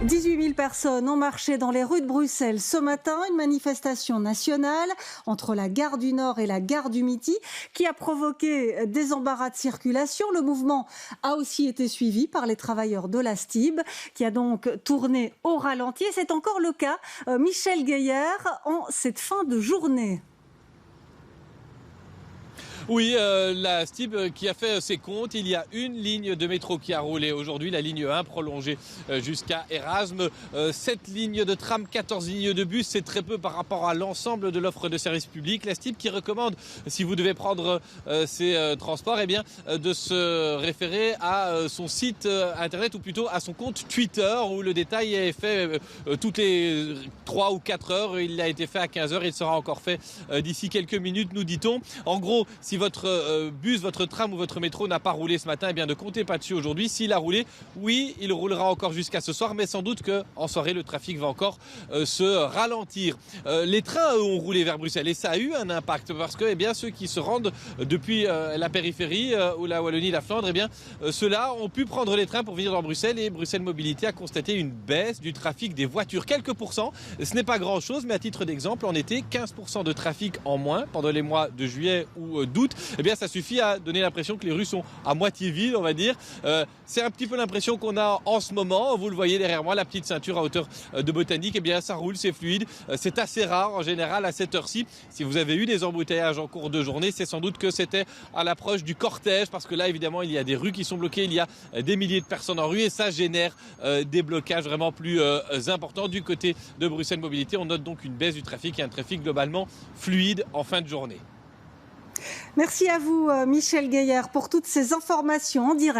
18 000 personnes ont marché dans les rues de Bruxelles ce matin, une manifestation nationale entre la gare du Nord et la gare du Midi qui a provoqué des embarras de circulation. Le mouvement a aussi été suivi par les travailleurs de la STIB qui a donc tourné au ralenti. Et c'est encore le cas, Michel Gaillard, en cette fin de journée. Oui, la STIB qui a fait ses comptes, il y a une ligne de métro qui a roulé aujourd'hui, la ligne 1 prolongée jusqu'à Erasme, 7 lignes de tram, 14 lignes de bus, c'est très peu par rapport à l'ensemble de l'offre de services publics. La STIB qui recommande, si vous devez prendre ces transports, eh bien, de se référer à son site internet ou plutôt à son compte Twitter où le détail est fait toutes les 3 ou 4 heures. Il a été fait à 15 heures, il sera encore fait d'ici quelques minutes, nous dit-on. En gros, si votre bus, votre tram ou votre métro n'a pas roulé ce matin, eh bien ne comptez pas dessus aujourd'hui. S'il a roulé, oui, il roulera encore jusqu'à ce soir, mais sans doute qu'en soirée, le trafic va encore se ralentir. Les trains, eux, ont roulé vers Bruxelles et ça a eu un impact parce que eh bien, ceux qui se rendent depuis la périphérie ou la Wallonie, la Flandre, eh bien, ceux-là ont pu prendre les trains pour venir dans Bruxelles et Bruxelles Mobilité a constaté une baisse du trafic des voitures. Quelques pourcents, ce n'est pas grand-chose, mais à titre d'exemple, en été, 15% de trafic en moins pendant les mois de juillet ou d'août. Eh bien, ça suffit à donner l'impression que les rues sont à moitié vides, on va dire. C'est un petit peu l'impression qu'on a en ce moment. Vous le voyez derrière moi, la petite ceinture à hauteur de Botanique. Eh bien, ça roule, c'est fluide. C'est assez rare en général à cette heure-ci. Si vous avez eu des embouteillages en cours de journée, c'est sans doute que c'était à l'approche du cortège, parce que là, évidemment, il y a des rues qui sont bloquées, il y a des milliers de personnes en rue et ça génère des blocages vraiment plus importants du côté de Bruxelles Mobilité. On note donc une baisse du trafic et un trafic globalement fluide en fin de journée. Merci à vous, Michel Gaillard, pour toutes ces informations en direct.